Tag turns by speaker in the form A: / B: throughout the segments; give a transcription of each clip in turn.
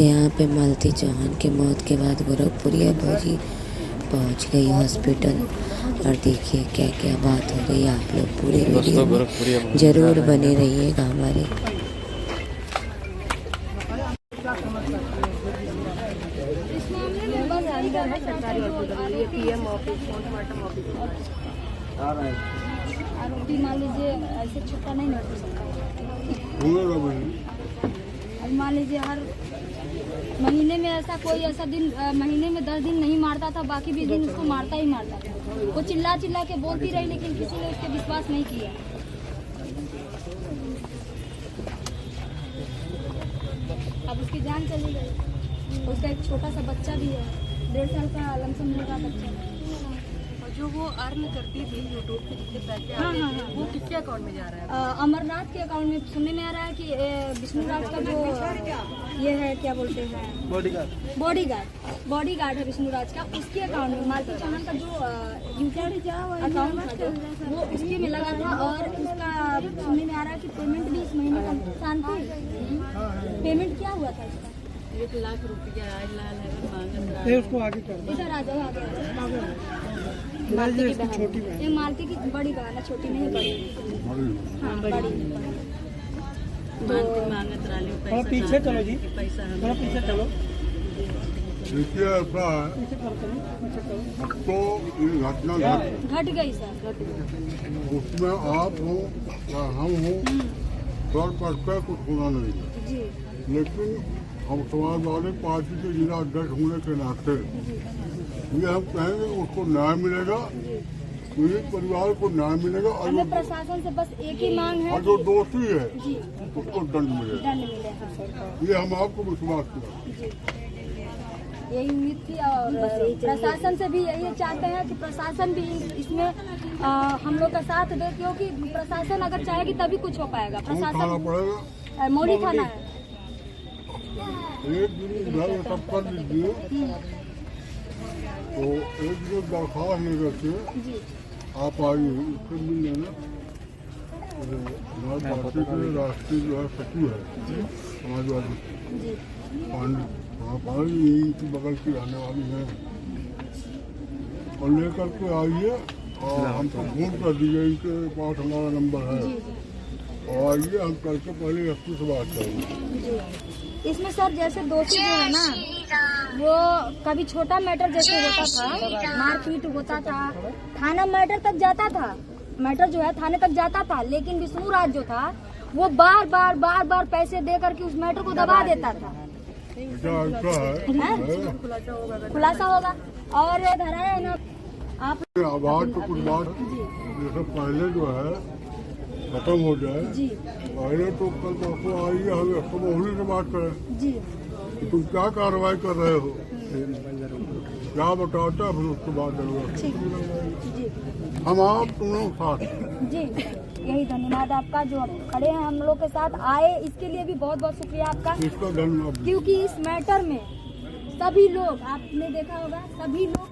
A: यहाँ पे मालती चौहान के मौत के बाद गोरखपुरिया भौजी पहुँच गई हॉस्पिटल। और देखिए क्या क्या बात हो गई। आप लोग पूरे वीडियो में ज़रूर बने रहिएगा हमारे।
B: आरोपी मान लीजिए ऐसे छुट्टा नहीं लौट सकता। अब मान लीजिए हर महीने में ऐसा दिन महीने में 10 दिन नहीं मारता था, बाकी 20 दिन उसको मारता ही मारता था। वो चिल्ला चिल्ला के बोलती रही, लेकिन किसी ने उसके विश्वास नहीं किया। अब उसकी जान चली गई। उसका एक छोटा सा बच्चा भी है, 1.5 साल का लमसम का बच्चा।
C: जो वो अर्न करती थी यूट्यूब पे जितने पैसे आते थे, वो किसके अकाउंट में जा रहा है?
B: अमरनाथ के अकाउंट में। सुनने में आ रहा है कि विष्णुराज का जो ये है, क्या बोलते हैं, बॉडीगार्ड है विष्णुराज का, उसके अकाउंट में। मालती चौहान का जो यूट्यूब अकाउंट था वो उसके में लगा था। और उसका सुनने में आ रहा है कि पेमेंट भी इस महीने का शांति पेमेंट क्या हुआ था इसका?
C: 1 लाख रुपया
B: इसको आगे कर। इधर आ जाओ, आगे। मालती की बहन, ये मालती की बड़ी बहन है, छोटी नहीं बड़ी। हाँ बड़ी।
C: तो
D: पीछे चलो जी,
C: पैसा
D: थोड़ा पीछे चलो।
E: देखिए ऐसा है, अब तो ये घटना
B: घट गई सर, घट गई।
E: उसमें आप हो या हम हो, सर पर कुछ होना नहीं है।
B: जी
E: लेकिन हम समाजवादी पार्टी के जिला अध्यक्ष होने के नाते ये हम कहेंगे उसको न्याय मिलेगा, पीड़ित परिवार को न्याय मिलेगा। और
B: हमें प्रशासन से बस एक ही मांग है,
E: जो दोषी है
B: जी
E: उसको दंड मिलेगा।
B: दंड मिले।
E: ये हम आपको विश्वास किया।
B: जी यही उम्मीद थी। और प्रशासन से भी यही चाहते हैं कि प्रशासन भी इसमें हम लोग का साथ दे, क्योंकि प्रशासन अगर चाहेगी तभी कुछ हो पाएगा। प्रशासन
E: पड़ेगा
B: मौली थाना है।
E: एक दिन घर सब कर लीजिए, तो एक दिन दरख्वास्त लेकर के आप आइए, उससे मिल लेना। हमारे पार्टी के राष्ट्रीय जो है सचिव है समाजवादी पांडे, आप आइए, इनकी बगल की आने वाली है, और लेकर के आइए और हमको फोन कर दीजिए। इनके पास हमारा नंबर है, और आइए हम कल से पहले एसपी से बात करेंगे।
B: इसमें सर जैसे दोषी जो है ना, वो कभी छोटा मैटर जैसे होता था, मारपीट होता था, थाना मैटर तक जाता था, मैटर जो है थाने तक जाता था। लेकिन विष्णुराज जो था वो बार बार पैसे दे करके उस मैटर को दबा देता था। खुलासा होगा। और धरा है ना आप
E: आवाज तो कुछ बात जैसे पहले जो है खत्म हो जाए
B: जी।
E: पहले तो कल परसों आइए, हम इसको बहुली से बात करें
B: जी
E: कि तुम क्या कार्रवाई कर रहे हो, क्या बताता है, फिर उसके बाद
B: जी
E: हम आप तुम लोग साथ।
B: जी यही धन्यवाद आपका जो आप खड़े हैं हम लोग के साथ आए, इसके लिए भी बहुत बहुत शुक्रिया आपका।
E: इसका धन्यवाद,
B: क्योंकि इस मैटर में सभी लोग, आपने देखा होगा, सभी लोग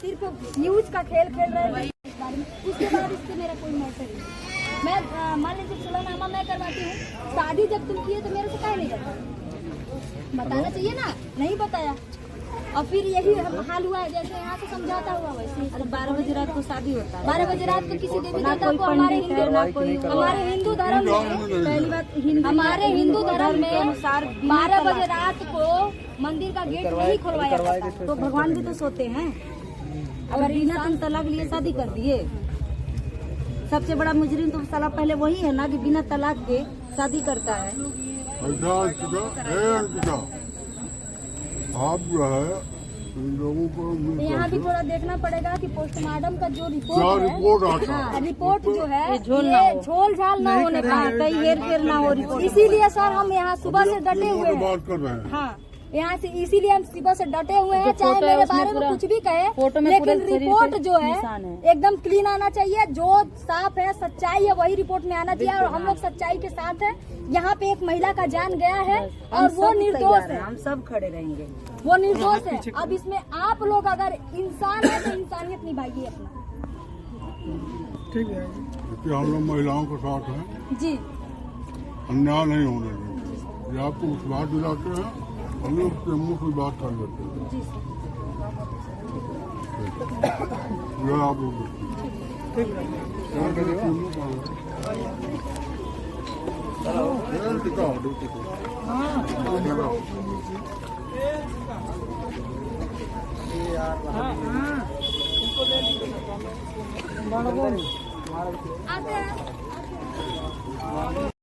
B: सिर्फ न्यूज का खेल खेल रहे हैं इस बारे में। उसके बाद इससे मेरा कोई मैटर नहीं। मैं मान लीजिए सुलहनामा मैं करवाती हूँ, शादी जब तुम किए तो मेरे से काहे नहीं करता? बताना चाहिए ना, नहीं बताया। और फिर यही हाल हुआ है, जैसे यहाँ से समझाता हुआ वैसे।
C: अरे 12 बजे रात को शादी होता है।
B: 12 बजे रात को किसी देवी देवता को हमारे हिंदू धर्म में, पहली बात हमारे हिंदू धर्म में अनुसार 12 बजे रात को मंदिर का गेट नहीं खुलवाया जाता।
C: तो भगवान भी तो सोते हैं। अगर बिना तुम तलाक लिए शादी कर दिए, सबसे बड़ा मुजरिम तो साला पहले वही है ना, कि बिना तलाक के शादी करता है।
E: आप जो है इन लोगों को
B: यहाँ भी थोड़ा देखना पड़ेगा कि पोस्टमार्टम का जो रिपोर्ट है, रिपोर्ट जो है ये झोल झाल न होने पाए, कहीं हेर फेर न हो रिपोर्ट। इसीलिए सर हम यहाँ सुबह से डटे हुए हैं।
E: बात कर रहे हैं।
B: हाँ यहाँ से इसीलिए हम सुबह से डटे हुए हैं, चाहे मेरे बारे में कुछ भी कहे, लेकिन रिपोर्ट जो है एकदम क्लीन आना चाहिए। जो साफ है, सच्चाई है, वही रिपोर्ट में आना चाहिए। और हम लोग सच्चाई के साथ हैं। यहाँ पे एक महिला का जान गया है और वो निर्दोष है।
C: हम सब खड़े रहेंगे,
B: वो निर्दोष है। अब इसमें आप लोग अगर इंसान है तो इंसानियत निभाइए अपना।
D: ठीक है,
E: हम लोग महिलाओं के साथ हैं
B: जी,
E: अन्याय नहीं होने देंगे। ये आपको विश्वास दिलाते हैं हम लोग टेमू से बात कर लेते हैं।
B: जी सर।
E: पूरा आप लोग
D: ठीक है
E: क्या करें टेमू का टिका
B: आते हैं